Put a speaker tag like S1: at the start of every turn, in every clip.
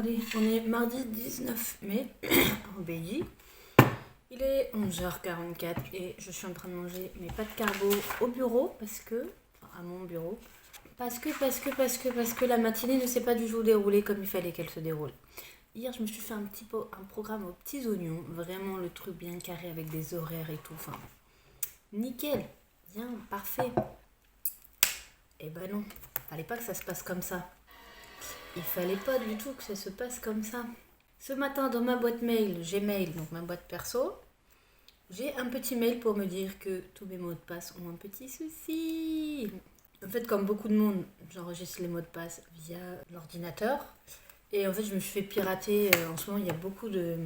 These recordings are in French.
S1: Allez, on est mardi 19 mai en Belgique. Il est 11h44 et je suis en train de manger mes pâtes carbo au bureau à mon bureau. Parce que la matinée ne s'est pas du tout déroulée comme il fallait qu'elle se déroule. Hier, je me suis fait un programme aux petits oignons. Vraiment le truc bien carré avec des horaires et tout. Enfin, nickel. Bien, parfait. Eh ben non, fallait pas que ça se passe comme ça. Il fallait pas du tout que ça se passe comme ça. Ce matin, dans ma boîte mail, Gmail, donc ma boîte perso, j'ai un petit mail pour me dire que tous mes mots de passe ont un petit souci. En fait, comme beaucoup de monde, j'enregistre les mots de passe via l'ordinateur. Et en fait, je me suis fait pirater. En ce moment, il y a beaucoup de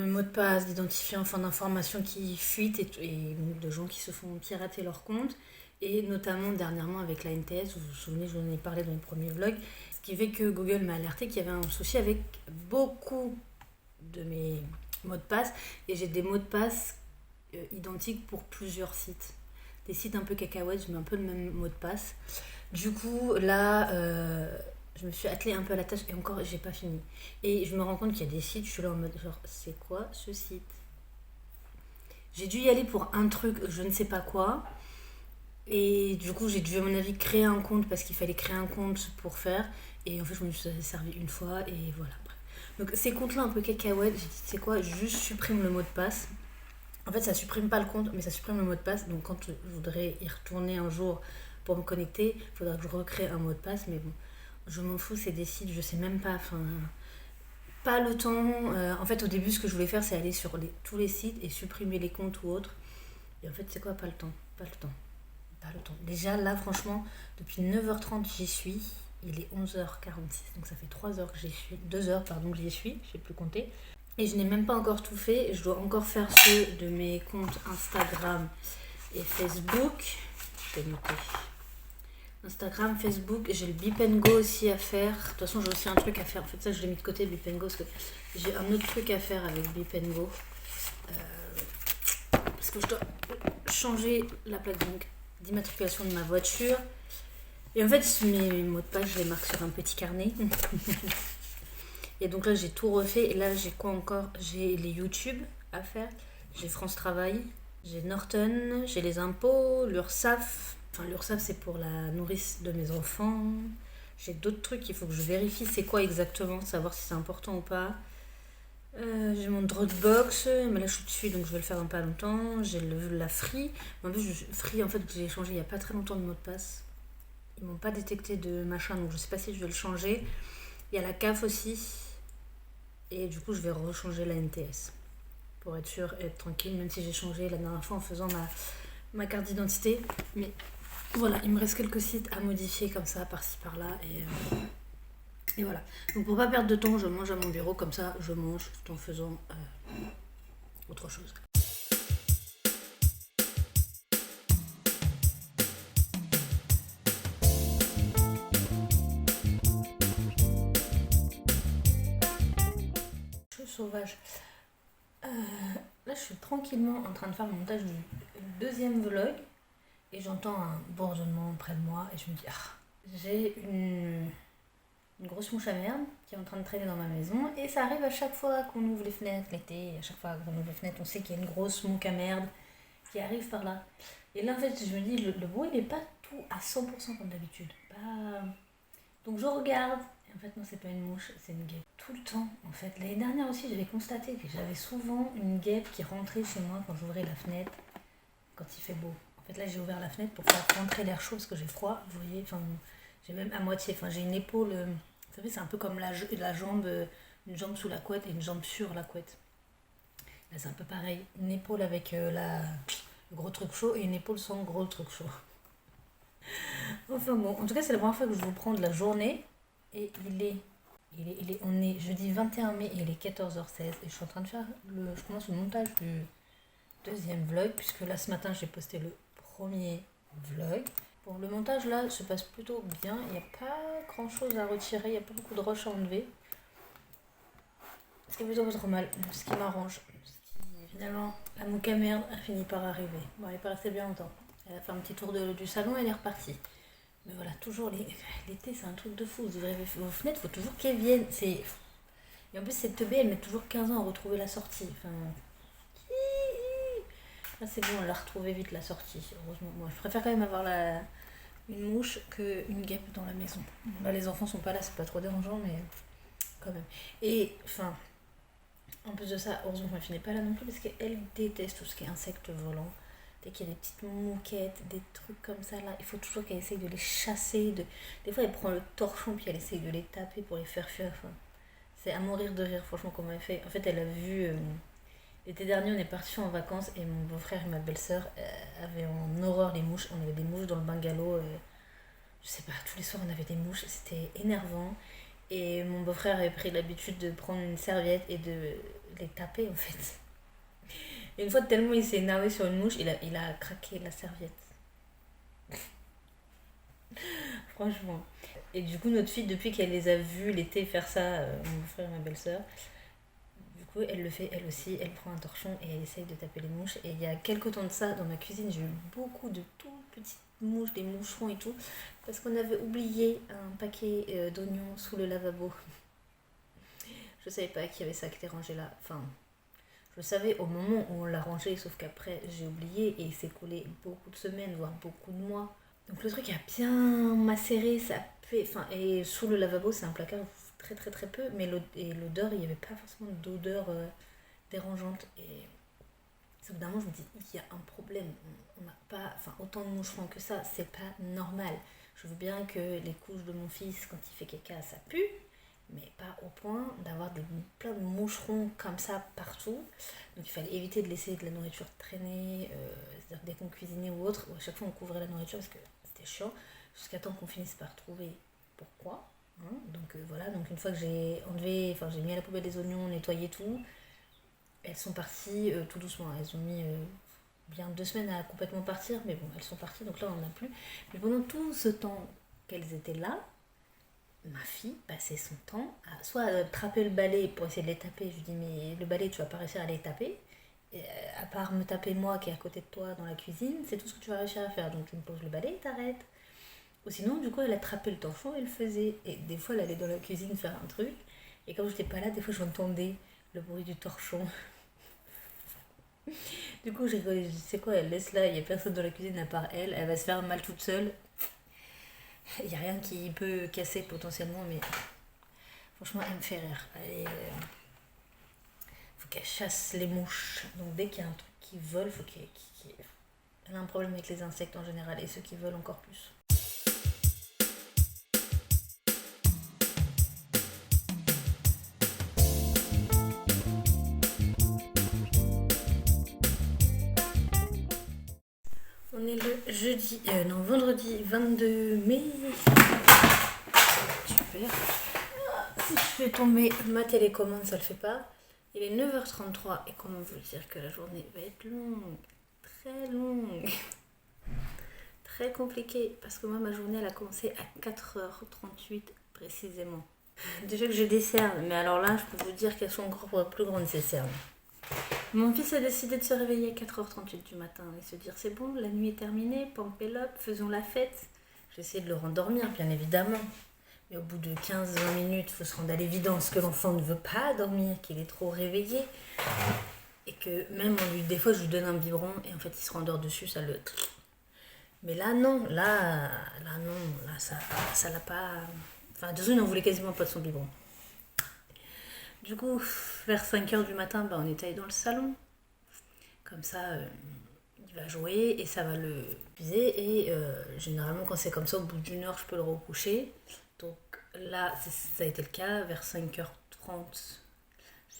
S1: mots de passe, d'identifiants, enfin d'informations qui fuitent et de gens qui se font pirater leur compte. Et notamment dernièrement avec la NTS, vous vous souvenez, je vous en ai parlé dans les premiers vlogs. Ce qui fait que Google m'a alerté qu'il y avait un souci avec beaucoup de mes mots de passe. Et j'ai des mots de passe identiques pour plusieurs sites. Des sites un peu cacahuètes, je mets un peu le même mot de passe. Du coup, là, je me suis attelée un peu à la tâche et encore, j'ai pas fini. Et je me rends compte qu'il y a des sites, je suis là en mode genre, c'est quoi ce site ? J'ai dû y aller pour un truc, je ne sais pas quoi. Et du coup, j'ai dû, à mon avis, créer un compte parce qu'il fallait créer un compte pour faire. Et en fait, je me suis servi une fois et voilà. Donc, ces comptes-là un peu cacahuètes, j'ai dit, c'est quoi ? Juste supprime le mot de passe. En fait, ça supprime pas le compte, mais ça supprime le mot de passe. Donc, quand je voudrais y retourner un jour pour me connecter, il faudra que je recrée un mot de passe. Mais bon, je m'en fous, c'est des sites, je sais même pas. Enfin, pas le temps. En fait, au début, ce que je voulais faire, c'est aller sur tous les sites et supprimer les comptes ou autres. Et en fait, c'est quoi ? Pas le temps. Pas le temps. Déjà, là, franchement, depuis 9h30, j'y suis. Il est 11h46, donc ça fait 3 heures que j'y suis. 2 heures, pardon, que j'y suis. Je sais plus compter. Et je n'ai même pas encore tout fait. Je dois encore faire ceux de mes comptes Instagram et Facebook. Je vais noter. Instagram, Facebook, j'ai le Beep & Go aussi à faire. De toute façon, j'ai aussi un truc à faire. En fait, ça, je l'ai mis de côté, Beep & Go, parce que j'ai un autre truc à faire avec Beep & Go. Parce que je dois changer la plaque d'immatriculation de ma voiture. Et en fait, mes mots de passe, je les marque sur un petit carnet. Et donc là, j'ai tout refait. Et là, j'ai quoi encore ? J'ai les YouTube à faire. J'ai France Travail. J'ai Norton. J'ai les impôts. L'URSSAF. Enfin, l'URSSAF, c'est pour la nourrice de mes enfants. J'ai d'autres trucs. Il faut que je vérifie c'est quoi exactement. Savoir si c'est important ou pas. J'ai mon Dropbox. Mais là, je suis dessus. Donc, je vais le faire dans pas longtemps. J'ai la Free. En plus, Free, en fait, j'ai changé il n'y a pas très longtemps de mot de passe. Ils m'ont pas détecté de machin. Donc, je sais pas si je vais le changer. Il y a la CAF aussi. Et du coup, je vais rechanger la NTS pour être sûre et être tranquille, même si j'ai changé la dernière fois en faisant ma carte d'identité. Mais voilà, il me reste quelques sites à modifier comme ça, par-ci, par-là. Et voilà. Donc pour pas perdre de temps, je mange à mon bureau, comme ça, je mange tout en faisant autre chose. Je suis sauvage. Là, je suis tranquillement en train de faire le montage du deuxième vlog et j'entends un bourdonnement près de moi et je me dis, j'ai une grosse mouche à merde qui est en train de traîner dans ma maison et ça arrive à chaque fois qu'on ouvre les fenêtres l'été, à chaque fois qu'on ouvre les fenêtres, on sait qu'il y a une grosse mouche à merde qui arrive par là. Et là, en fait, je me dis, le bruit n'est pas tout à 100% comme d'habitude. Donc je regarde. En fait, non, c'est pas une mouche, c'est une guêpe. Tout le temps, en fait. L'année dernière aussi, j'avais constaté que j'avais souvent une guêpe qui rentrait chez moi quand j'ouvrais la fenêtre, quand il fait beau. En fait, là, j'ai ouvert la fenêtre pour faire rentrer l'air chaud parce que j'ai froid. Vous voyez, enfin, j'ai même à moitié, enfin, j'ai une épaule. Vous savez, c'est un peu comme la jambe, une jambe sous la couette et une jambe sur la couette. Là, c'est un peu pareil. Une épaule avec le gros truc chaud et une épaule sans gros truc chaud. Enfin bon, en tout cas, c'est la première fois que je vous prends de la journée. Et on est jeudi 21 mai et il est 14h16 et je suis en train de faire je commence le montage du deuxième vlog puisque là ce matin j'ai posté le premier vlog. Bon, le montage là se passe plutôt bien, il n'y a pas grand chose à retirer, il n'y a pas beaucoup de rush à enlever. Ce qui est plutôt pas trop mal, ce qui m'arrange. Finalement, la mouque à merde a fini par arriver. Bon, elle est pas restée bien longtemps. Elle a fait un petit tour du salon et elle est repartie. Mais voilà, toujours l'été, c'est un truc de fou. Vous ouvrez vos fenêtres, il faut toujours qu'elles viennent. Et en plus, cette teubée, elle met toujours 15 ans à retrouver la sortie. Enfin, là, c'est bon, elle a retrouvé vite la sortie, heureusement. Moi, je préfère quand même avoir une mouche qu'une guêpe dans la maison. Là, les enfants sont pas là, c'est pas trop dérangeant, mais quand même. Et, enfin, en plus de ça, heureusement que ma fille n'est pas là non plus, parce qu'elle déteste tout ce qui est insectes volants. Dès qu'il y a des petites mouquettes, des trucs comme ça, là, il faut toujours qu'elle essaye de les chasser. Des fois, elle prend le torchon, puis elle essaye de les taper pour les faire fuir. Enfin, c'est à mourir de rire, franchement, comment elle fait. En fait, elle a vu... l'été dernier, on est partis en vacances, et mon beau-frère et ma belle-sœur avaient en horreur les mouches. On avait des mouches dans le bungalow. Je sais pas, tous les soirs, on avait des mouches. C'était énervant. Et mon beau-frère avait pris l'habitude de prendre une serviette et de les taper, en fait. Et une fois, tellement il s'est énervé sur une mouche, il a craqué la serviette. Franchement. Et du coup, notre fille, depuis qu'elle les a vus l'été faire ça, mon frère et ma belle-sœur, du coup, elle le fait elle aussi. Elle prend un torchon et elle essaye de taper les mouches. Et il y a quelques temps de ça, dans ma cuisine, j'ai eu beaucoup de tout petites mouches, des moucherons et tout, parce qu'on avait oublié un paquet d'oignons sous le lavabo. Je savais pas qu'il y avait ça qui était rangé là. Enfin, je le savais au moment où on l'a rangé, sauf qu'après j'ai oublié et il s'est collé beaucoup de semaines, voire beaucoup de mois. Donc le truc a bien macéré, ça fait. Enfin, et sous le lavabo, c'est un placard très très très peu, mais l'odeur, il n'y avait pas forcément d'odeur dérangeante. Et au bout d'un moment, je me dis, il y a un problème. On n'a pas. Enfin, autant de moucherons que ça, c'est pas normal. Je veux bien que les couches de mon fils, quand il fait caca, ça pue, mais pas au point d'avoir plein de moucherons comme ça partout. Donc il fallait éviter de laisser de la nourriture traîner, c'est-à-dire dès qu'on cuisinait ou autre, ou à chaque fois on couvrait la nourriture parce que c'était chiant, jusqu'à temps qu'on finisse par trouver pourquoi. Hein. Donc voilà, donc une fois que j'ai enlevé, enfin j'ai mis à la poubelle les oignons, nettoyé tout, elles sont parties tout doucement. Elles ont mis bien 2 semaines à complètement partir, mais bon, elles sont parties, donc là on n'en a plus. Mais pendant tout ce temps qu'elles étaient là, ma fille passait son temps à soit attraper le balai pour essayer de les taper. Je lui dis, mais le balai, tu vas pas réussir à les taper. Et, à part me taper moi qui est à côté de toi dans la cuisine, c'est tout ce que tu vas réussir à faire. Donc tu me poses le balai et t'arrêtes. Ou sinon, du coup, elle attrapait le torchon et elle le faisait. Et des fois, elle allait dans la cuisine faire un truc. Et quand j'étais pas là, des fois, j'entendais le bruit du torchon. Du coup, j'ai rigolé. Je dis, c'est quoi, elle laisse là, il y a personne dans la cuisine à part elle. Elle va se faire mal toute seule. Il n'y a rien qui peut casser potentiellement, mais franchement, elle me fait rire. Faut qu'elle chasse les mouches. Donc dès qu'il y a un truc qui vole, faut elle a un problème avec les insectes en général et ceux qui volent encore plus. On est le vendredi 22 mai. Super. Si je fais tomber ma télécommande, ça le fait pas. Il est 9h33 et comment vous dire que la journée va être longue, très longue, très compliquée. Parce que moi, ma journée, elle a commencé à 4h38 précisément. Déjà que j'ai des cernes, mais alors là, je peux vous dire qu'elles sont encore plus grandes ces cernes. Mon fils a décidé de se réveiller à 4h38 du matin et se dire c'est bon, la nuit est terminée, pampelope, faisons la fête. J'ai essayé de le rendormir, bien évidemment. Mais au bout de 15-20 minutes, il faut se rendre à l'évidence que l'enfant ne veut pas dormir, qu'il est trop réveillé. Et que même des fois, je lui donne un biberon et en fait, il se rendort dessus, ça le... Mais là, non. Là, ça l'a pas... Enfin, de toute façon, il n'en voulait quasiment pas de son biberon. Du coup, vers 5h du matin, on est allé dans le salon. Comme ça, il va jouer et ça va le viser. Et généralement, quand c'est comme ça, au bout d'une heure, je peux le recoucher. Donc là, ça a été le cas. Vers 5h30,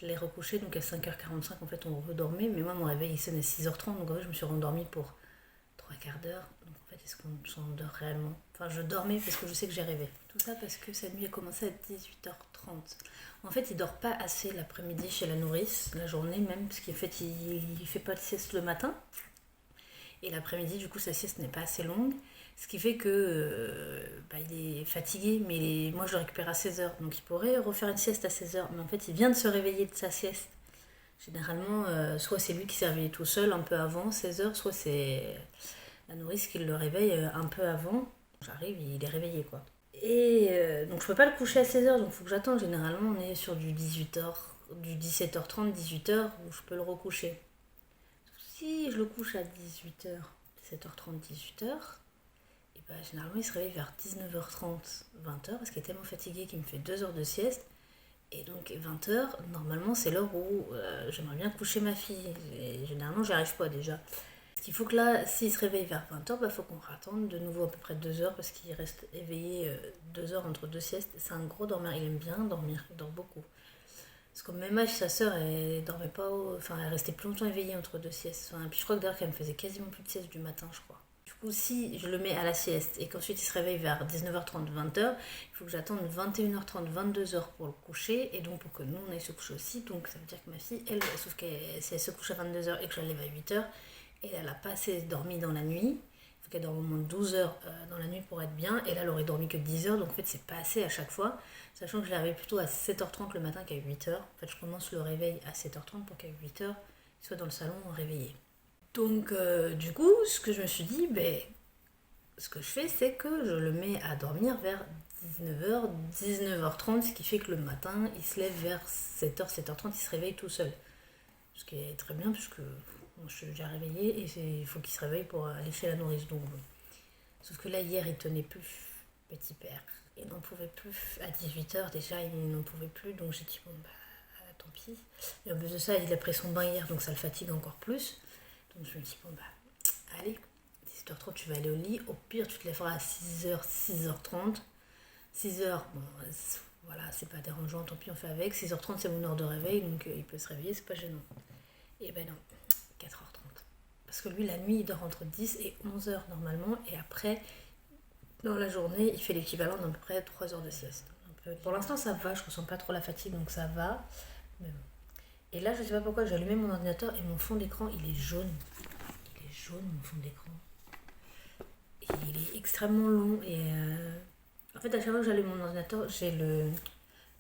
S1: je l'ai recouché. Donc à 5h45, en fait, on redormait. Mais moi, mon réveil, il sonne à 6h30. Donc en fait, je me suis rendormie pour 3/4 d'heure. Donc en fait, est-ce qu'on s'endort réellement ? Enfin, je dormais parce que je sais que j'ai rêvé. Tout ça parce que cette nuit a commencé à 18h30. En fait, il dort pas assez l'après-midi chez la nourrice, la journée même, parce qu'en fait, il fait pas de sieste le matin. Et l'après-midi, du coup, sa sieste n'est pas assez longue. Ce qui fait que il est fatigué, mais moi, je le récupère à 16h. Donc, il pourrait refaire une sieste à 16h. Mais en fait, il vient de se réveiller de sa sieste. Généralement, soit c'est lui qui s'est réveillé tout seul un peu avant 16h, soit c'est la nourrice qui le réveille un peu avant. J'arrive, il est réveillé quoi. Et donc je peux pas le coucher à 16h, donc il faut que j'attende. Généralement, on est sur du 18h, du 17h30, 18h où je peux le recoucher. Si je le couche à 18h, 17h30, 18h, et ben généralement il se réveille vers 19h30, 20h parce qu'il est tellement fatigué qu'il me fait 2 heures de sieste. Et donc 20h, normalement c'est l'heure où j'aimerais bien coucher ma fille. Et généralement j'y arrive pas déjà. Ce qu'il faut que là, s'il se réveille vers 20h, il faut qu'on attende de nouveau à peu près 2 heures parce qu'il reste éveillé 2 heures entre deux siestes. C'est un gros dormeur, il aime bien dormir, il dort beaucoup. Parce qu'au même âge, sa sœur, elle dormait pas, enfin elle restait plus longtemps éveillée entre deux siestes. Enfin, puis je crois que d'ailleurs qu'elle me faisait quasiment plus de sieste du matin, je crois. Du coup, si je le mets à la sieste et qu'ensuite il se réveille vers 19h30, 20h, il faut que j'attende 21h30, 22h pour le coucher, et donc pour que nous on aille se coucher aussi. Donc ça veut dire que ma fille, elle, sauf que si elle se couche à 22h et que je la lève à 8h, et elle n'a pas assez dormi dans la nuit, il faut qu'elle dorme au moins 12 heures dans la nuit pour être bien, et là elle aurait dormi que 10 heures, donc en fait c'est pas assez à chaque fois, sachant que je l'arrive plutôt à 7h30 le matin qu'à 8h. En fait je commence le réveil à 7h30 pour qu'à 8h il soit dans le salon réveillé. Donc du coup ce que je me suis dit, ce que je fais c'est que je le mets à dormir vers 19h, 19h30, ce qui fait que le matin il se lève vers 7h, 7h30, il se réveille tout seul. Ce qui est très bien puisque je suis déjà réveillée et il faut qu'il se réveille pour aller chez la nourrice. Donc, sauf que là, hier, il tenait plus, petit père. Il n'en pouvait plus. À 18h, déjà, il n'en pouvait plus. Donc, j'ai dit, bon, tant pis. Et en plus de ça, il a pris son bain hier, donc ça le fatigue encore plus. Donc, je me dis, bon, allez, 17h30, tu vas aller au lit. Au pire, tu te lèveras à 6h, 6h30. 6h, bon, voilà, c'est pas dérangeant, tant pis, on fait avec. 6h30, c'est mon heure de réveil, donc il peut se réveiller, c'est pas gênant. Et ben non. 4h30. Parce que lui, la nuit, il dort entre 10 et 11h normalement. Et après, dans la journée, il fait l'équivalent d'à peu près 3 heures de sieste. Pour l'instant, ça va. Je ressens pas trop la fatigue, donc ça va. Mais bon. Et là, je sais pas pourquoi, j'ai allumé mon ordinateur et mon fond d'écran, il est jaune. Il est jaune, mon fond d'écran. Et il est extrêmement long. Et en fait, à chaque fois que j'allume mon ordinateur, j'ai le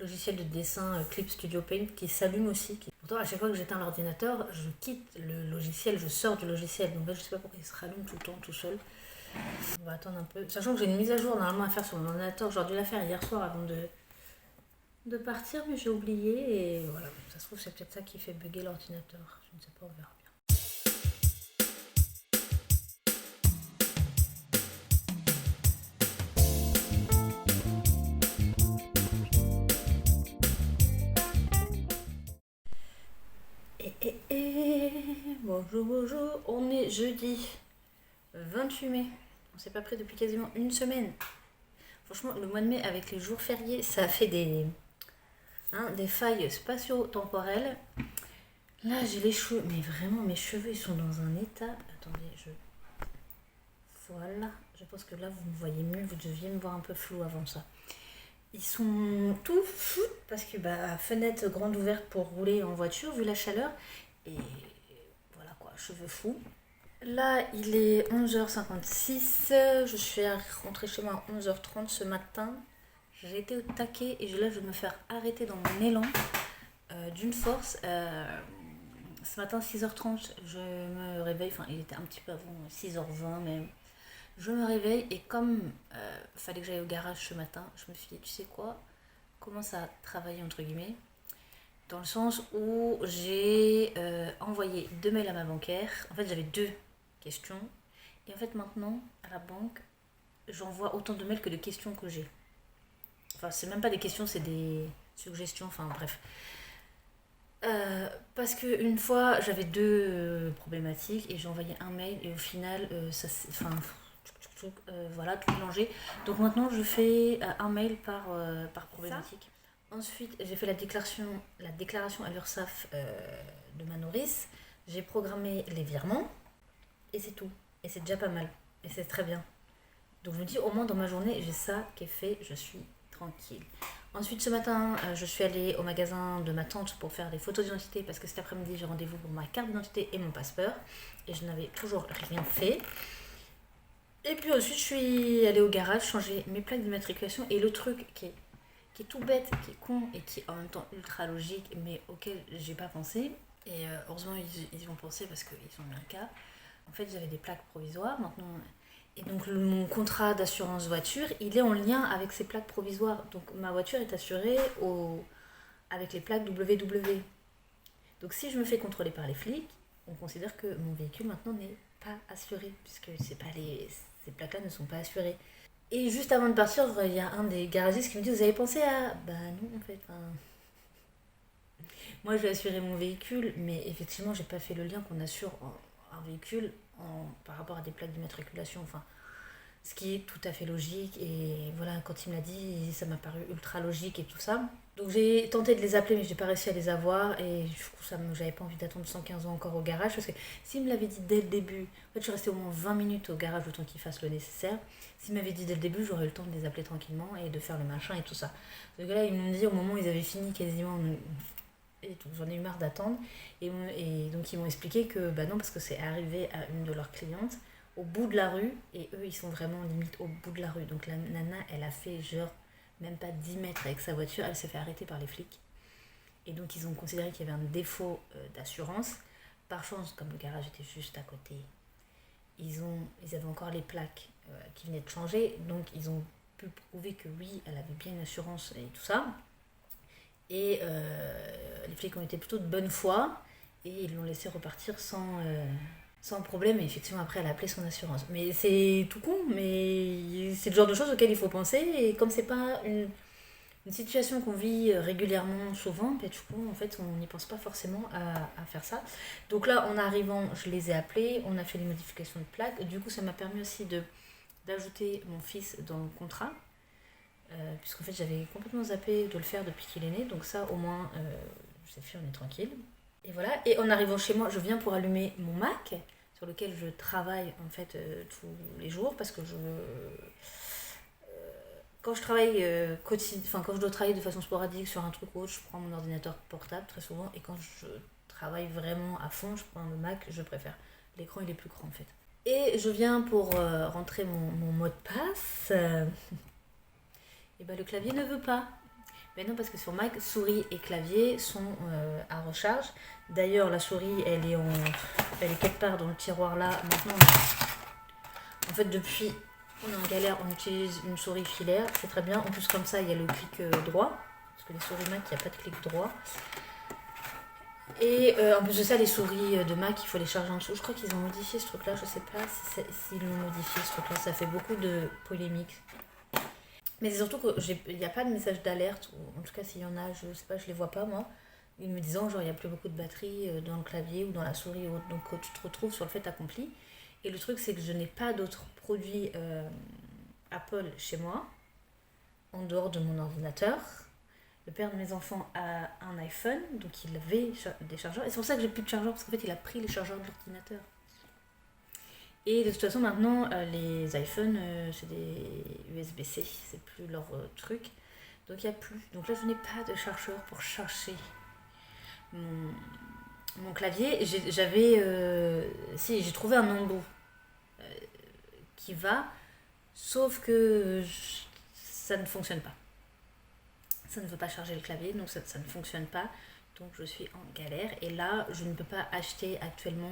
S1: logiciel de dessin Clip Studio Paint qui s'allume aussi. Pourtant, à chaque fois que j'éteins l'ordinateur, je quitte le logiciel, je sors du logiciel. Donc là, je sais pas pourquoi il se rallume tout le temps, tout seul. On va attendre un peu. Sachant que j'ai une mise à jour normalement à faire sur mon ordinateur. J'aurais dû la faire hier soir avant de partir, mais j'ai oublié. Et voilà, ça se trouve, c'est peut-être ça qui fait bugger l'ordinateur. Je ne sais pas, on verra bien. Bonjour, on est jeudi 28 mai. On s'est pas pris depuis quasiment une semaine. Franchement, le mois de mai avec les jours fériés, ça a fait des failles spatio-temporelles. Là, j'ai les cheveux, mais vraiment, mes cheveux, ils sont dans un état. Attendez, voilà, je pense que là, vous me voyez mieux, vous deviez me voir un peu flou avant ça. Ils sont tout fous parce que fenêtre grande ouverte pour rouler en voiture, vu la chaleur. Et voilà quoi, cheveux fous. Là, il est 11h56. Je suis rentrée chez moi à 11h30 ce matin. J'ai été au taquet et là, je vais me faire arrêter dans mon élan d'une force. Ce matin, 6h30, je me réveille. Enfin, il était un petit peu avant 6h20, mais je me réveille et comme fallait que j'aille au garage ce matin, je me suis dit, tu sais quoi, commence à travailler entre guillemets. Dans le sens où j'ai envoyé 2 mails à ma bancaire. En fait, j'avais 2 questions. Et en fait, maintenant, à la banque, j'envoie autant de mails que de questions que j'ai. Enfin, c'est même pas des questions, c'est des suggestions. Enfin, bref. Parce qu'une fois, j'avais 2 problématiques et j'ai envoyé un mail et au final, voilà, tout mélangé. Donc maintenant, je fais un mail par problématique. Ensuite, j'ai fait la déclaration à l'URSSAF de ma nourrice. J'ai programmé les virements. Et c'est tout. Et c'est déjà pas mal. Et c'est très bien. Donc je me dis, au moins dans ma journée, j'ai ça qui est fait. Je suis tranquille. Ensuite, ce matin, je suis allée au magasin de ma tante pour faire des photos d'identité. Parce que cet après-midi, j'ai rendez-vous pour ma carte d'identité et mon passeport. Et je n'avais toujours rien fait. Et puis ensuite, je suis allée au garage changer mes plaques d'immatriculation. Et le truc qui est tout bête, qui est con et qui est en même temps ultra logique, mais auquel j'ai pas pensé. Et heureusement, ils y ont pensé parce qu'ils ont mis un cas. En fait, j'avais des plaques provisoires. Maintenant, Et donc mon contrat d'assurance voiture, il est en lien avec ces plaques provisoires. Donc ma voiture est assurée avec les plaques WW. Donc si je me fais contrôler par les flics, on considère que mon véhicule maintenant n'est pas assuré, puisque ces plaques-là ne sont pas assurées. Et juste avant de partir, il y a un des garagistes qui me dit: vous avez pensé à... Bah non en fait. Moi je vais assurer mon véhicule, mais effectivement j'ai pas fait le lien qu'on assure un véhicule par rapport à des plaques d'immatriculation. Enfin, ce qui est tout à fait logique. Et voilà, quand il me l'a dit, ça m'a paru ultra logique et tout ça. Donc j'ai tenté de les appeler, mais j'ai pas réussi à les avoir. Et du coup, j'avais pas envie d'attendre 115 ans encore au garage. Parce que s'il me l'avait dit dès le début, en fait, je suis restée au moins 20 minutes au garage le temps qu'ils fassent le nécessaire. S'il m'avait dit dès le début, j'aurais eu le temps de les appeler tranquillement et de faire le machin et tout ça. Donc là, ils m'ont dit au moment où ils avaient fini quasiment. Et donc j'en ai eu marre d'attendre. Et donc ils m'ont expliqué que bah non, parce que c'est arrivé à une de leurs clientes au bout de la rue, et eux ils sont vraiment limite au bout de la rue. Donc la nana, elle a fait genre même pas 10 mètres avec sa voiture, elle s'est fait arrêter par les flics. Et donc ils ont considéré qu'il y avait un défaut d'assurance. Par chance, comme le garage était juste à côté, ils avaient encore les plaques qui venaient de changer, donc ils ont pu prouver que oui, elle avait bien une assurance et tout ça. Et les flics ont été plutôt de bonne foi, et ils l'ont laissé repartir sans problème. Et effectivement, après, elle a appelé son assurance. Mais c'est tout con, mais c'est le genre de choses auxquelles il faut penser. Et comme c'est pas une situation qu'on vit régulièrement, souvent, du coup, en fait, on n'y pense pas forcément à faire ça. Donc là, en arrivant, je les ai appelés, on a fait les modifications de plaques. Du coup, ça m'a permis aussi d'ajouter mon fils dans le contrat. Puisqu'en fait, j'avais complètement zappé de le faire depuis qu'il est né. Donc ça, au moins, je sais fait, on est tranquille. Et voilà, et en arrivant chez moi, je viens pour allumer mon Mac, sur lequel je travaille en fait tous les jours, parce que quand je travaille quand je dois travailler de façon sporadique sur un truc ou autre, je prends mon ordinateur portable très souvent, et quand je travaille vraiment à fond, je prends le Mac, je préfère. L'écran il est plus grand en fait. Et je viens pour rentrer mon mot de passe, et ben le clavier ne veut pas. Mais non, parce que sur Mac, souris et clavier sont à recharge. D'ailleurs, la souris, elle est quelque part dans le tiroir là. Maintenant, en fait, depuis, on est en galère, on utilise une souris filaire. C'est très bien. En plus, comme ça, il y a le clic droit. Parce que les souris Mac, il n'y a pas de clic droit. Et en plus de ça, les souris de Mac, il faut les charger en dessous. Je crois qu'ils ont modifié ce truc-là. Je sais pas s'ils l'ont modifié ce truc-là. Ça fait beaucoup de polémiques. Mais c'est surtout qu'il n'y a pas de message d'alerte, ou en tout cas s'il y en a, je sais pas, je les vois pas moi, me disant genre il n'y a plus beaucoup de batterie dans le clavier ou dans la souris ou autre, donc tu te retrouves sur le fait accompli. Et le truc c'est que je n'ai pas d'autres produits Apple chez moi, en dehors de mon ordinateur. Le père de mes enfants a un iPhone, donc il avait des chargeurs, et c'est pour ça que j'ai plus de chargeurs, parce qu'en fait il a pris les chargeurs de l'ordinateur. Et de toute façon, maintenant, les iPhones, c'est des USB-C, c'est plus leur truc. Donc il n'y a plus. Donc là, je n'ai pas de chargeur pour charger mon clavier. J'ai trouvé un embout qui va, sauf que ça ne fonctionne pas. Ça ne veut pas charger le clavier, donc ça ne fonctionne pas. Donc je suis en galère, et là je ne peux pas acheter actuellement.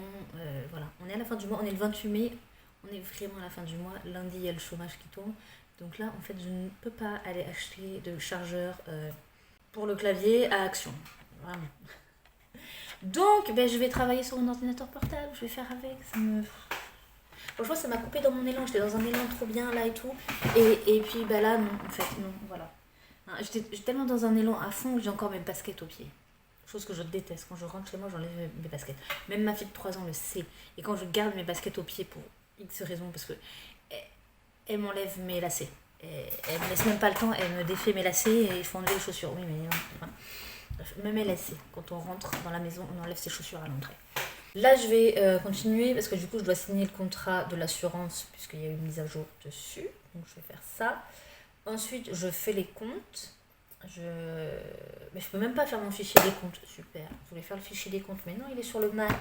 S1: Voilà, on est à la fin du mois, on est le 28 mai, on est vraiment à la fin du mois. Lundi il y a le chômage qui tombe, donc là en fait je ne peux pas aller acheter de chargeur pour le clavier à Action, vraiment. Donc je vais travailler sur mon ordinateur portable, je vais faire avec. Franchement ça m'a coupé dans mon élan, j'étais dans un élan trop bien là et tout, et puis là non, en fait non, voilà. J'étais tellement dans un élan à fond que j'ai encore mes baskets aux pieds. Chose que je déteste. Quand je rentre chez moi, j'enlève mes baskets. Même ma fille de 3 ans le sait. Et quand je garde mes baskets aux pieds pour X raisons, parce que elle m'enlève mes lacets. Elle me laisse même pas le temps, elle me défait mes lacets et il faut enlever les chaussures. Oui, mais enfin, même elle sait. Quand on rentre dans la maison, on enlève ses chaussures à l'entrée. Là, je vais continuer parce que du coup, je dois signer le contrat de l'assurance puisqu'il y a eu une mise à jour dessus. Donc, je vais faire ça. Ensuite, je fais les comptes. Mais je peux même pas faire mon fichier des comptes. Super. Je voulais faire le fichier des comptes, mais non, il est sur le Mac.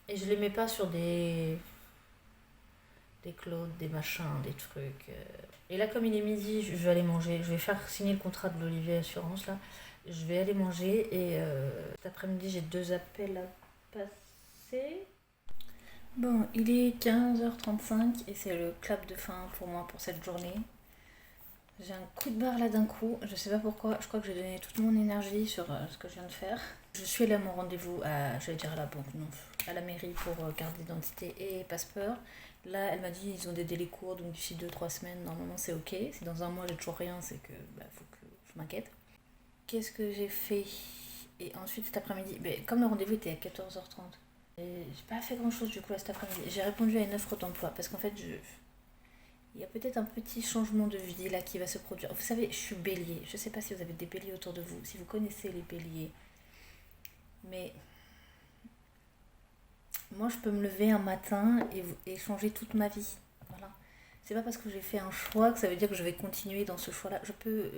S1: Et je les mets pas sur des clouds, des machins, des trucs. Et là, comme il est midi, je vais aller manger. Je vais faire signer le contrat de l'Olivier Assurance là. Je vais aller manger, et cet après-midi, j'ai 2 appels à passer. Bon, il est 15h35 et c'est le clap de fin pour moi pour cette journée. J'ai un coup de barre là d'un coup, je sais pas pourquoi, je crois que j'ai donné toute mon énergie sur ce que je viens de faire. Je suis allée à mon rendez-vous j'allais dire à la banque, non, à la mairie pour carte d'identité et passeport. Là, elle m'a dit ils ont des délais courts, donc d'ici 2-3 semaines, normalement c'est ok. Si dans un mois j'ai toujours rien, c'est que faut que je m'inquiète. Qu'est-ce que j'ai fait? Et ensuite cet après-midi, comme le rendez-vous était à 14h30, j'ai pas fait grand chose du coup là cet après-midi. J'ai répondu à une offre d'emploi parce qu'en fait il y a peut-être un petit changement de vie là qui va se produire. Vous savez, je suis bélier. Je sais pas si vous avez des béliers autour de vous, si vous connaissez les béliers. Mais moi, je peux me lever un matin et changer toute ma vie. Voilà. C'est pas parce que j'ai fait un choix que ça veut dire que je vais continuer dans ce choix-là. Je peux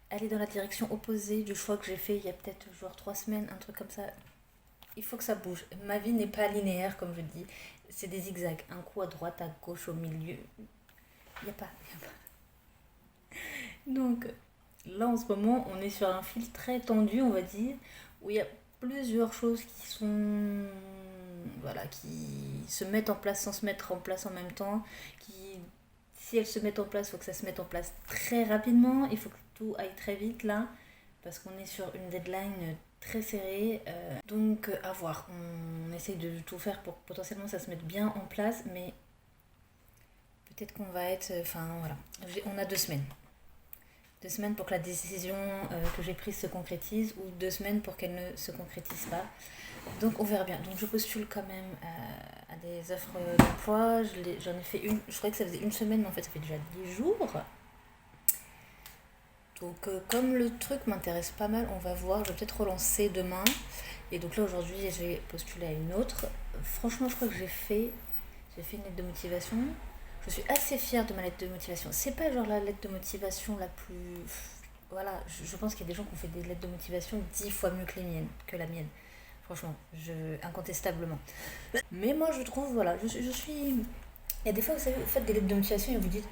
S1: aller dans la direction opposée du choix que j'ai fait il y a peut-être genre 3 semaines, un truc comme ça. Il faut que ça bouge. Ma vie n'est pas linéaire, comme je dis. C'est des zigzags. Un coup à droite, à gauche, au milieu. Il n'y a pas. Donc là en ce moment on est sur un fil très tendu on va dire où il y a plusieurs choses qui sont voilà qui se mettent en place sans se mettre en place en même temps qui si elles se mettent en place il faut que ça se mette en place très rapidement, il faut que tout aille très vite là parce qu'on est sur une deadline très serrée donc à voir, on essaye de tout faire pour que potentiellement ça se mette bien en place mais peut-être qu'on va être enfin voilà, on a 2 semaines. 2 semaines pour que la décision que j'ai prise se concrétise ou 2 semaines pour qu'elle ne se concrétise pas. Donc on verra bien. Donc je postule quand même à des offres d'emploi. J'en ai fait une, je croyais que ça faisait une semaine, mais en fait ça fait déjà 10 jours. Donc comme le truc m'intéresse pas mal, on va voir. Je vais peut-être relancer demain. Et donc là aujourd'hui j'ai postulé à une autre. Franchement je crois que j'ai fait une lettre de motivation. Je suis assez fière de ma lettre de motivation. C'est pas genre la lettre de motivation la plus... Voilà, je pense qu'il y a des gens qui ont fait des lettres de motivation 10 fois mieux que la mienne. Franchement, incontestablement. Mais moi je trouve, voilà, je suis... Il y a des fois, vous savez, vous faites des lettres de motivation et vous dites,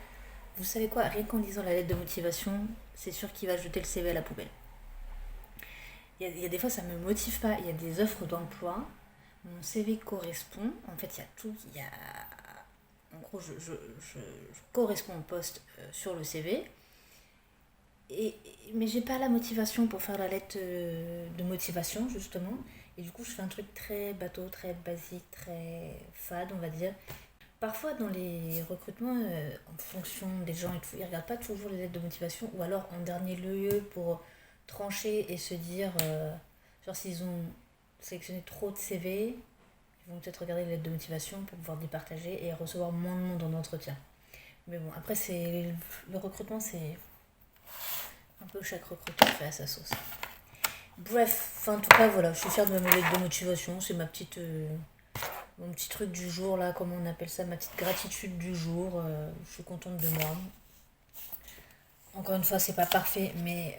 S1: vous savez quoi, rien qu'en lisant la lettre de motivation, c'est sûr qu'il va jeter le CV à la poubelle. Il y a des fois, ça me motive pas. Il y a des offres d'emploi, mon CV correspond. En fait, il y a tout, en gros, je corresponds au poste sur le CV. Mais j'ai pas la motivation pour faire la lettre de motivation, justement. Et du coup, je fais un truc très bateau, très basique, très fade, on va dire. Parfois, dans les recrutements, en fonction des gens et tout, ils regardent pas toujours les lettres de motivation. Ou alors, en dernier lieu, pour trancher et se dire, genre, s'ils ont sélectionné trop de CV, ils vont peut-être regarder les lettres de motivation pour pouvoir départager et recevoir moins de monde en entretien. Mais bon, après, le recrutement, c'est un peu chaque recruteur fait à sa sauce. Bref, en tout cas, voilà, je suis fière de ma lettre de motivation. C'est mon petit truc du jour, là, comment on appelle ça, ma petite gratitude du jour. Je suis contente de moi. Encore une fois, c'est pas parfait, mais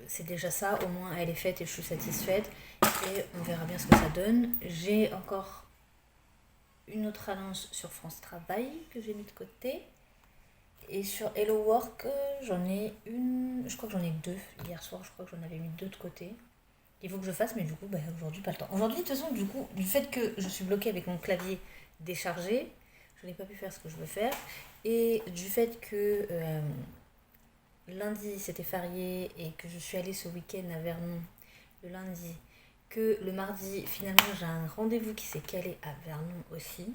S1: c'est déjà ça. Au moins, elle est faite et je suis satisfaite. Et on verra bien ce que ça donne. J'ai encore une autre annonce sur France Travail que j'ai mis de côté. Et sur Hello Work, j'en ai une, je crois que j'en ai 2. Hier soir, je crois que j'en avais mis 2 de côté. Il faut que je fasse, mais du coup, aujourd'hui, pas le temps. Aujourd'hui, de toute façon, du coup, du fait que je suis bloquée avec mon clavier déchargé, je n'ai pas pu faire ce que je veux faire. Et du fait que lundi, c'était férié et que je suis allée ce week-end à Vernon le lundi, que le mardi, finalement, j'ai un rendez-vous qui s'est calé à Vernon aussi.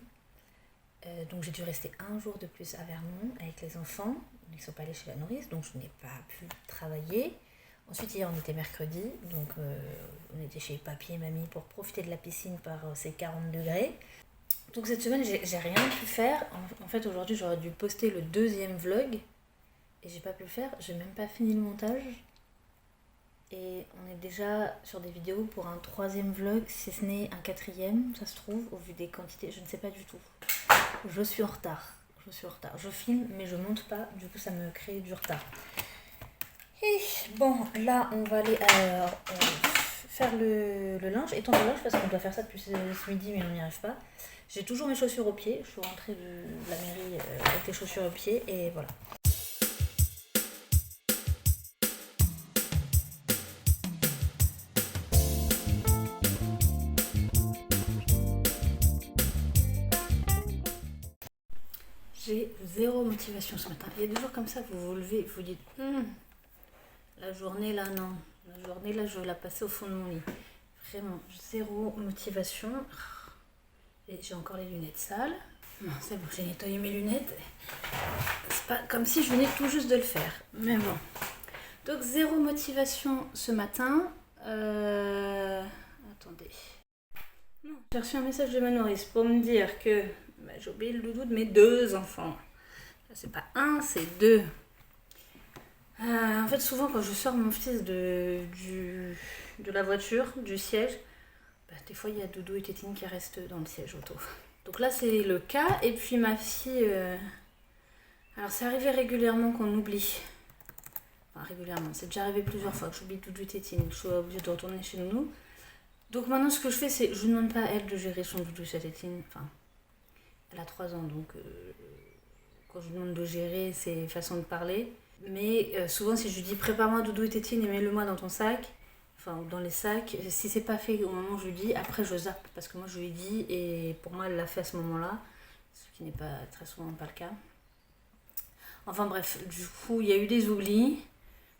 S1: Donc j'ai dû rester un jour de plus à Vernon avec les enfants. Ils ne sont pas allés chez la nourrice, donc je n'ai pas pu travailler. Ensuite, hier, on était mercredi, donc on était chez papy et mamie pour profiter de la piscine par ces 40 degrés. Donc cette semaine, j'ai rien pu faire. En fait, aujourd'hui, j'aurais dû poster le 2e vlog et j'ai pas pu le faire. J'ai même pas fini le montage. Et on est déjà sur des vidéos pour un 3e vlog, si ce n'est un 4e, ça se trouve, au vu des quantités, je ne sais pas du tout. Je suis en retard. Je filme, mais je monte pas, du coup ça me crée du retard. Et bon, là on va aller faire le linge, étendre le linge parce qu'on doit faire ça depuis ce midi, mais on n'y arrive pas. J'ai toujours mes chaussures aux pieds, je suis rentrée de la mairie avec les chaussures aux pieds, et voilà. J'ai zéro motivation ce matin. Il y a des jours comme ça, vous vous levez, vous dites la journée là, non. La journée là, je vais la passer au fond de mon lit. Vraiment, zéro motivation. Et j'ai encore les lunettes sales. Non, c'est bon, j'ai nettoyé mes lunettes. C'est pas comme si je venais tout juste de le faire. Mais bon. Donc, zéro motivation ce matin. Attendez. Non, j'ai reçu un message de ma nourrice pour me dire que j'ai oublié le doudou de mes 2 enfants. C'est pas un, c'est 2. En fait, souvent, quand je sors mon fils de la voiture, du siège, des fois, il y a Doudou et Tétine qui restent dans le siège auto. Donc là, c'est le cas. Et puis, ma fille... Alors, c'est arrivé régulièrement qu'on oublie. Enfin, régulièrement. C'est déjà arrivé plusieurs fois que j'oublie Doudou et Tétine, que je sois obligée de retourner chez nous. Donc maintenant, ce que je fais, c'est... Je ne demande pas à elle de gérer son Doudou et sa Tétine. Enfin, elle a 3 ans, donc... Quand je lui demande de gérer, c'est façon de parler. Mais souvent, si je lui dis prépare-moi Doudou et Tétine et mets-le-moi dans ton sac, enfin dans les sacs, si c'est pas fait au moment où je lui dis, après je zappe parce que moi je lui ai dit et pour moi elle l'a fait à ce moment-là, ce qui n'est pas très souvent pas le cas. Enfin bref, du coup il y a eu des oublis.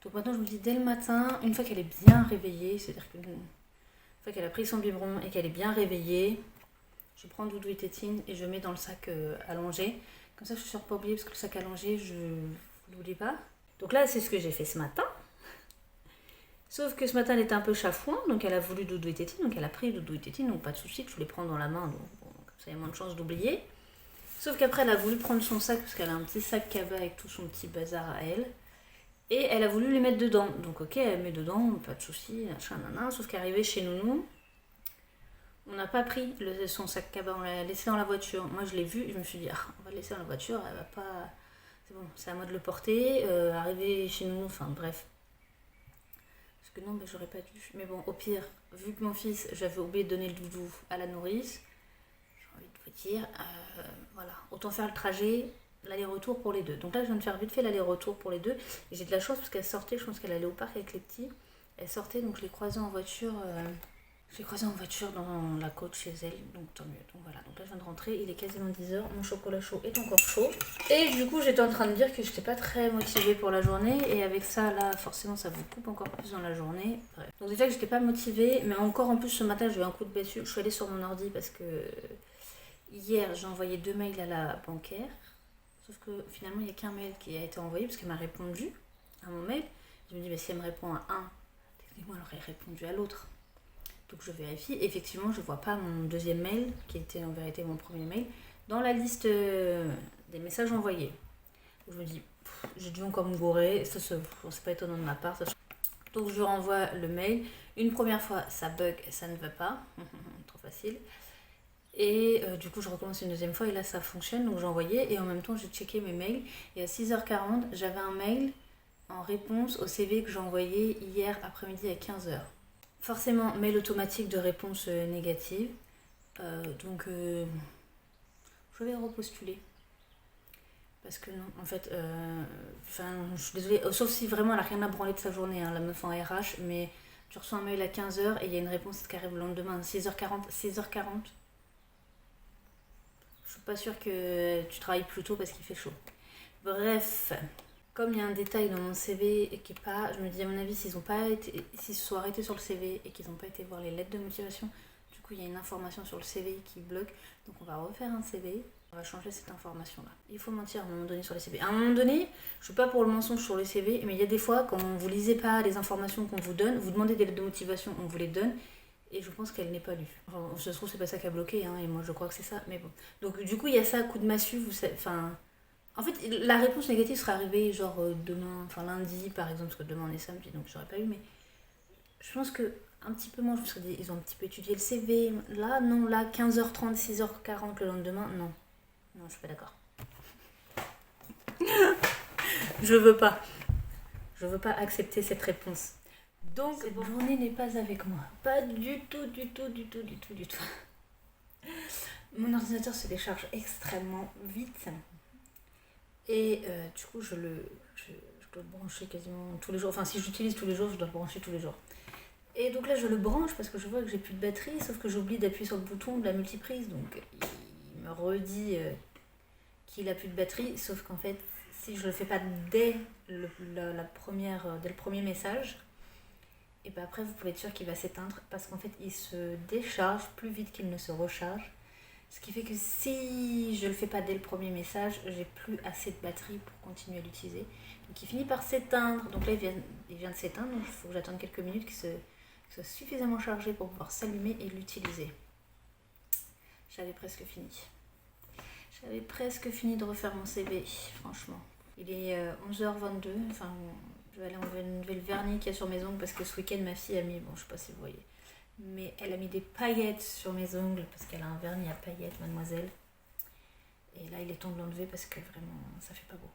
S1: Donc maintenant je me dis dès le matin, une fois qu'elle est bien réveillée, c'est-à-dire qu'une fois qu'elle a pris son biberon et qu'elle est bien réveillée, je prends Doudou et Tétine et je mets dans le sac allongé. Comme ça je suis sûre de pas oublier parce que le sac allongé je l'oublie pas. Donc là c'est ce que j'ai fait ce matin. Sauf que ce matin, elle était un peu chafouin, donc elle a voulu Doudou et Tétine, donc elle a pris Doudou et Tétine, donc pas de souci, je les prends dans la main, donc bon, comme ça il y a moins de chances d'oublier. Sauf qu'après, elle a voulu prendre son sac, parce qu'elle a un petit sac cabas avec tout son petit bazar à elle, et elle a voulu les mettre dedans. Donc ok, elle met dedans, pas de souci, machin, nanan, sauf qu'arrivée chez Nounou, on n'a pas pris son sac cabas, on l'a laissé dans la voiture. Moi je l'ai vu, je me suis dit, on va le laisser dans la voiture, elle va pas... C'est bon, c'est à moi de le porter, arriver chez Nounou, enfin bref. Que non, j'aurais pas dû. Mais bon, au pire, vu que mon fils, j'avais oublié de donner le doudou à la nourrice, j'ai envie de vous dire, voilà, autant faire le trajet, l'aller-retour pour les 2. Donc là, je viens de faire vite fait l'aller-retour pour les 2. Et j'ai de la chance parce qu'elle sortait, je pense qu'elle allait au parc avec les petits. Elle sortait, donc je l'ai croisée en voiture. Je l'ai croisée en voiture dans la côte chez elle, donc tant mieux. Donc voilà, donc là je viens de rentrer, il est quasiment 10h, mon chocolat chaud est encore chaud. Et du coup j'étais en train de dire que j'étais pas très motivée pour la journée, et avec ça là forcément ça vous coupe encore plus dans la journée. Bref. Donc déjà que j'étais pas motivée, mais encore en plus ce matin j'ai eu un coup de blessure, je suis allée sur mon ordi parce que hier j'ai envoyé 2 mails à la bancaire, sauf que finalement il n'y a qu'un mail qui a été envoyé parce qu'elle m'a répondu à mon mail. Je me dis mais si elle me répond à un, techniquement elle aurait répondu à l'autre. Donc je vérifie, effectivement je vois pas mon 2e mail, qui était en vérité mon 1er mail, dans la liste des messages envoyés. Je me dis, j'ai dû encore me gourer, c'est pas étonnant de ma part. Donc je renvoie le mail, une première fois ça bug, ça ne va pas, trop facile. Et du coup je recommence une 2e fois et là ça fonctionne, donc j'ai envoyé et en même temps j'ai checké mes mails. Et à 6h40 j'avais un mail en réponse au CV que j'ai envoyé hier après-midi à 15h. Forcément, mail automatique de réponse négative. Donc, je vais repostuler. Parce que non, en fait, je suis désolée, sauf si vraiment elle n'a rien à branler de sa journée, hein, la meuf en RH, mais tu reçois un mail à 15h et il y a une réponse qui arrive le lendemain à 6h40. 6h40. Je suis pas sûre que tu travailles plus tôt parce qu'il fait chaud. Bref. Comme il y a un détail dans mon CV et qui est pas, je me dis à mon avis s'ils se sont arrêtés sur le CV et qu'ils n'ont pas été voir les lettres de motivation, du coup il y a une information sur le CV qui bloque, donc on va refaire un CV, on va changer cette information là. Il faut mentir à un moment donné sur les CV. À un moment donné, je suis pas pour le mensonge sur les CV, mais il y a des fois quand vous lisez pas les informations qu'on vous donne, vous demandez des lettres de motivation, on vous les donne, et je pense qu'elle n'est pas lue. Enfin, ça se trouve c'est pas ça qui a bloqué, hein, et moi je crois que c'est ça, mais bon. Donc du coup il y a ça, coup de massue, en fait, la réponse négative serait arrivée genre demain, enfin lundi par exemple, parce que demain on est samedi, donc j'aurais pas eu, mais je pense que un petit peu moins, je me serais dit, ils ont un petit peu étudié le CV, là, non, là, 15h30, 6h40 le lendemain, non, je suis pas d'accord. Je veux pas accepter cette réponse. Donc, cette journée n'est pas avec moi, pas du tout. Mon ordinateur se décharge extrêmement vite. Et du coup, je dois le brancher quasiment tous les jours. Enfin, si j'utilise tous les jours, je dois le brancher tous les jours. Et donc là, je le branche parce que je vois que j'ai plus de batterie, sauf que j'oublie d'appuyer sur le bouton de la multiprise. Donc, il me redit qu'il a plus de batterie, sauf qu'en fait, si je le fais pas dès le premier message, et ben après vous pouvez être sûr qu'il va s'éteindre parce qu'en fait il se décharge plus vite qu'il ne se recharge. Ce qui fait que si je le fais pas dès le premier message, j'ai plus assez de batterie pour continuer à l'utiliser. Donc il finit par s'éteindre. Donc là il vient de s'éteindre, donc il faut que j'attende quelques minutes qu'il soit suffisamment chargé pour pouvoir s'allumer et l'utiliser. J'avais presque fini. J'avais presque fini de refaire mon CV, franchement. Il est 11h22, enfin je vais aller enlever le vernis qu'il y a sur mes ongles parce que ce week-end ma fille a mis, bon je sais pas si vous voyez, mais elle a mis des paillettes sur mes ongles parce qu'elle a un vernis à paillettes, mademoiselle. Et là il est temps de l'enlever parce que vraiment ça fait pas beau.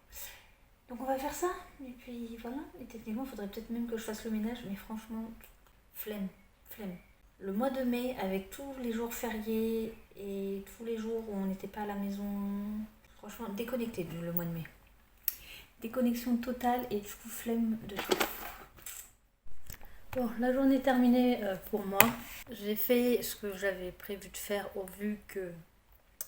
S1: Donc on va faire ça, et puis voilà. Et techniquement il faudrait peut-être même que je fasse le ménage, mais franchement, flemme. Le mois de mai, avec tous les jours fériés et tous les jours où on n'était pas à la maison, franchement déconnecté le mois de mai. Déconnexion totale et du coup flemme de tout. Bon, la journée est terminée pour moi. J'ai fait ce que j'avais prévu de faire au vu que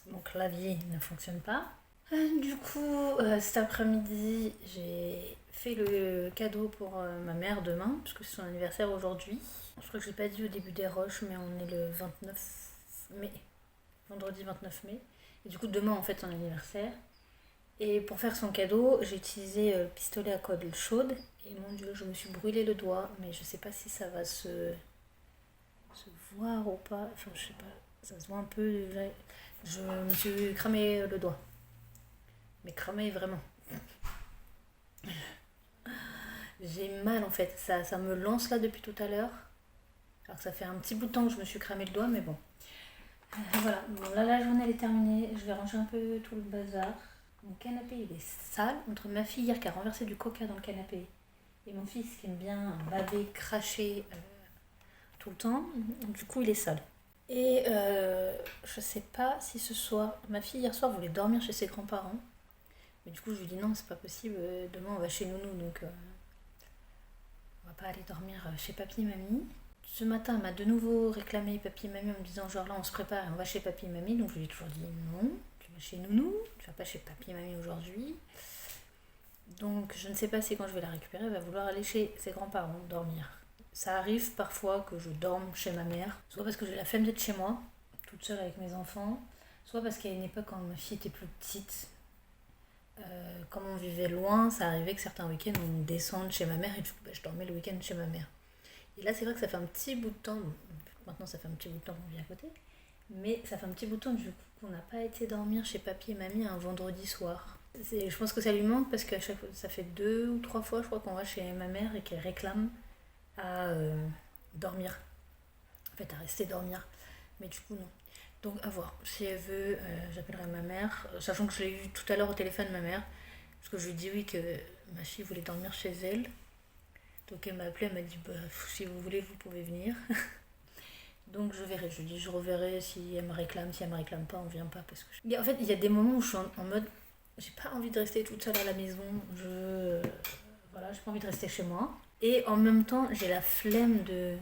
S1: mon clavier ne fonctionne pas. Du coup, cet après-midi, j'ai fait le cadeau pour ma mère demain, parce que c'est son anniversaire aujourd'hui. Je crois que je l'ai pas dit au début des rushs, mais on est le 29 mai. Vendredi 29 mai. Et du coup, demain, en fait, son anniversaire. Et pour faire son cadeau, j'ai utilisé le pistolet à colle chaude. Et mon dieu, je me suis brûlé le doigt, mais je sais pas si ça va se voir ou pas. Enfin, je sais pas, ça se voit un peu. Je me suis cramé le doigt. Mais cramé vraiment. J'ai mal en fait, ça me lance là depuis tout à l'heure. Alors que ça fait un petit bout de temps que je me suis cramé le doigt, mais bon. Voilà, bon, là la journée elle est terminée, je vais ranger un peu tout le bazar. Mon canapé il est sale, entre ma fille hier qui a renversé du coca dans le canapé et mon fils qui aime bien baver, cracher tout le temps, du coup il est sale. Et je sais pas si ce soir, ma fille hier soir voulait dormir chez ses grands-parents, mais du coup je lui dis non c'est pas possible, demain on va chez Nounou donc on va pas aller dormir chez papy et mamie. Ce matin, elle m'a de nouveau réclamé papy et mamie en me disant genre là on se prépare et on va chez papy et mamie. Donc je lui ai toujours dit non, tu vas chez Nounou, tu vas pas chez papy et mamie aujourd'hui. Donc je ne sais pas si quand je vais la récupérer, elle va vouloir aller chez ses grands-parents dormir. Ça arrive parfois que je dorme chez ma mère, soit parce que j'ai la flemme d'être chez moi, toute seule avec mes enfants, soit parce qu'à une époque quand ma fille était plus petite, comme on vivait loin, ça arrivait que certains week-ends on descende chez ma mère et du coup je dormais le week-end chez ma mère. Et là, c'est vrai que ça fait un petit bout de temps, maintenant ça fait un petit bout de temps qu'on vit à côté, mais ça fait un petit bout de temps du coup qu'on n'a pas été dormir chez papy et mamie un vendredi soir. Je pense que ça lui manque parce qu'à chaque fois, ça fait 2 ou 3 fois, je crois, qu'on va chez ma mère et qu'elle réclame à dormir. En fait, à rester dormir. Mais du coup, non. Donc, à voir. Si elle veut, j'appellerai ma mère, sachant que je l'ai eu tout à l'heure au téléphone, ma mère, parce que je lui ai dit oui que ma fille voulait dormir chez elle. Donc elle m'a appelé, elle m'a dit bah, si vous voulez vous pouvez venir. Donc je verrai, je dis je reverrai si elle me réclame, si elle me réclame pas on vient pas parce que en fait il y a des moments où je suis en mode j'ai pas envie de rester toute seule à la maison, voilà, j'ai pas envie de rester chez moi et en même temps j'ai la flemme de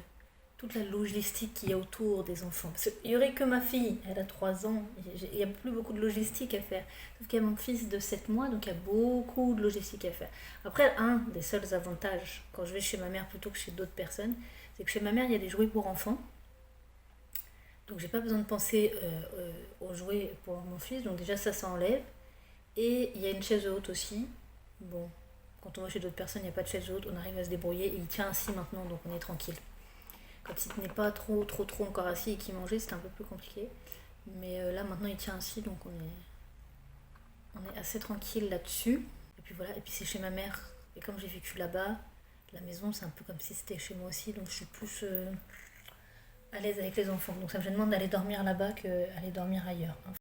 S1: toute la logistique qu'il y a autour des enfants. Parce qu'il y aurait que ma fille, elle a 3 ans, il n'y a plus beaucoup de logistique à faire. Sauf qu'il y a mon fils de 7 mois, donc il y a beaucoup de logistique à faire. Après, un des seuls avantages, quand je vais chez ma mère plutôt que chez d'autres personnes, c'est que chez ma mère, il y a des jouets pour enfants. Donc j'ai pas besoin de penser aux jouets pour mon fils, donc déjà ça enlève. Et il y a une chaise haute aussi. Bon, quand on va chez d'autres personnes, il n'y a pas de chaise haute, on arrive à se débrouiller. Et il tient assis maintenant, donc on est tranquille. Quand il n'est pas trop encore assis et qu'il mangeait, c'était un peu plus compliqué. Mais là, maintenant, il tient assis, donc on est assez tranquille là-dessus. Et puis voilà, et puis c'est chez ma mère. Et comme j'ai vécu là-bas, la maison, c'est un peu comme si c'était chez moi aussi. Donc je suis plus à l'aise avec les enfants. Donc ça me demande d'aller dormir là-bas qu'aller dormir ailleurs. Hein.